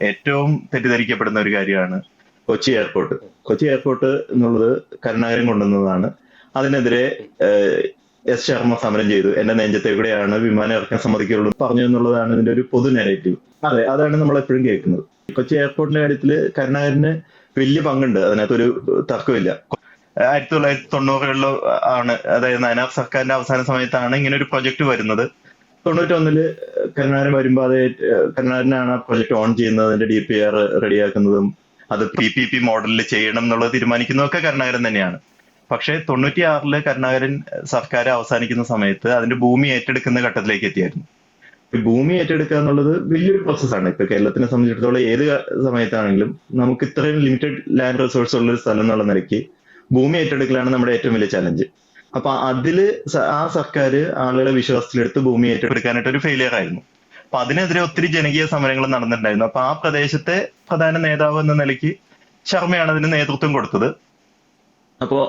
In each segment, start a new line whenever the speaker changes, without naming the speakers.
ഏറ്റവും തെറ്റിദ്ധരിക്കപ്പെടുന്ന ഒരു കാര്യമാണ് കൊച്ചി എയർപോർട്ട്. കൊച്ചി എയർപോർട്ട് എന്നുള്ളത് കരുണാകരൻ കൊണ്ടുവന്നതാണ്. അതിനെതിരെ എസ് ശർമ്മ സമരം ചെയ്തു. എന്റെ നെഞ്ചത്തെ കൂടെയാണ് വിമാനം ഇറക്കാൻ സമ്മതിക്കുള്ളൂ പറഞ്ഞു എന്നുള്ളതാണ് ഇതിന്റെ ഒരു പൊതു നെഗറ്റീവ്. അതെ, അതാണ് നമ്മൾ എപ്പോഴും കേൾക്കുന്നത്. കൊച്ചി എയർപോർട്ടിന്റെ കാര്യത്തിൽ കരുണാകരന് വലിയ പങ്കുണ്ട്, അതിനകത്തൊരു തർക്കമില്ല. 1990-കളിലോ ആണ്, അതായത് നയനാർ സർക്കാരിന്റെ അവസാന സമയത്താണ് ഇങ്ങനെ ഒരു പ്രൊജക്ട് വരുന്നത്. 91-ല് കരുണാകരൻ വരുമ്പോ അത് കരുണാകരനാണ് ആ പ്രൊജക്ട് ഓൺ ചെയ്യുന്നത്, അതിന്റെ DPR റെഡിയാക്കുന്നതും അത് PPP മോഡലിൽ ചെയ്യണം എന്നുള്ളത് തീരുമാനിക്കുന്നതൊക്കെ കരുണാകരൻ തന്നെയാണ്. പക്ഷെ 96-ല് കരുണാകരൻ സർക്കാർ അവസാനിക്കുന്ന സമയത്ത് അതിന്റെ ഭൂമി ഏറ്റെടുക്കുന്ന ഘട്ടത്തിലേക്ക് എത്തിയായിരുന്നു. ഈ ഭൂമി ഏറ്റെടുക്കുക എന്നുള്ളത് വലിയൊരു പ്രോസസ്സാണ്. ഇപ്പൊ കേരളത്തിനെ സംബന്ധിച്ചിടത്തോളം ഏത് സമയത്താണെങ്കിലും നമുക്ക് ഇത്രയും ലിമിറ്റഡ് ലാൻഡ് റിസോഴ്സ് ഉള്ള ഒരു സ്ഥലം എന്നുള്ള നിലയ്ക്ക് ഭൂമി ഏറ്റെടുക്കലാണ് നമ്മുടെ ഏറ്റവും വലിയ ചലഞ്ച്. അപ്പൊ അതില് ആ സർക്കാർ ആളുകളെ വിശ്വാസത്തിലെടുത്ത് ഭൂമി ഏറ്റെടുക്കാനായിട്ട് ഒരു ഫെയിലിയർ ആയിരുന്നു. അപ്പൊ അതിനെതിരെ ഒത്തിരി ജനകീയ സമരങ്ങൾ നടന്നിട്ടുണ്ടായിരുന്നു. അപ്പൊ ആ പ്രദേശത്തെ പ്രധാന നേതാവ് എന്ന നിലയ്ക്ക് ശർമ്മയാണ് അതിന് നേതൃത്വം കൊടുത്തത്. അപ്പോ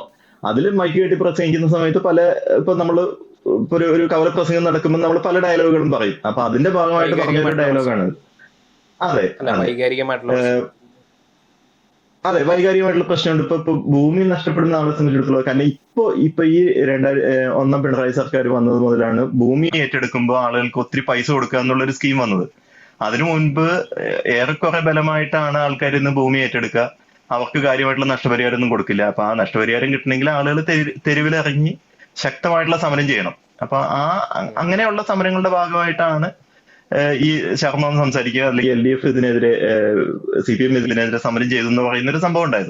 അതിൽ മൈക്ക് കെട്ടി പ്രസംഗിക്കുന്ന സമയത്ത് ഇപ്പൊ നമ്മള് ഇപ്പൊ ഒരു കവല പ്രസംഗം നടക്കുമ്പോൾ നമ്മൾ പല ഡയലോഗുകളും പറയും. അപ്പൊ അതിന്റെ ഭാഗമായിട്ട് പറഞ്ഞൊരു ഡയലോഗാണ്. അതെ അതെ, വൈകാരികമായിട്ടുള്ള പ്രശ്നമുണ്ട്. ഇപ്പൊ ഭൂമി നഷ്ടപ്പെടുന്ന ആളെ സംബന്ധിച്ചിടത്തോളം, കാരണം ഇപ്പൊ ഈ 1 പിണറായി സർക്കാർ വന്നത് മുതലാണ് ഭൂമി ഏറ്റെടുക്കുമ്പോൾ ആളുകൾക്ക് ഒത്തിരി പൈസ കൊടുക്കുക എന്നുള്ള ഒരു സ്കീം വന്നത്. അതിനു മുൻപ് ഏറെക്കുറെ ബലമായിട്ടാണ് ആൾക്കാർ ഇന്ന് ഭൂമി ഏറ്റെടുക്കുക. അവർക്ക് കാര്യമായിട്ടുള്ള നഷ്ടപരിഹാരം ഒന്നും കൊടുക്കില്ല. അപ്പൊ ആ നഷ്ടപരിഹാരം കിട്ടണമെങ്കിൽ ആളുകൾ തെരുവിലിറങ്ങി ശക്തമായിട്ടുള്ള സമരം ചെയ്യണം. അപ്പൊ അങ്ങനെയുള്ള സമരങ്ങളുടെ ഭാഗമായിട്ടാണ് ഈ ശർമ്മ സംസാരിക്കുക, അല്ലെങ്കിൽ LDF ഇതിനെതിരെ CPM ഇതിനെതിരെ സമരം ചെയ്തു എന്ന് പറയുന്ന ഒരു സംഭവം ഉണ്ടായത്.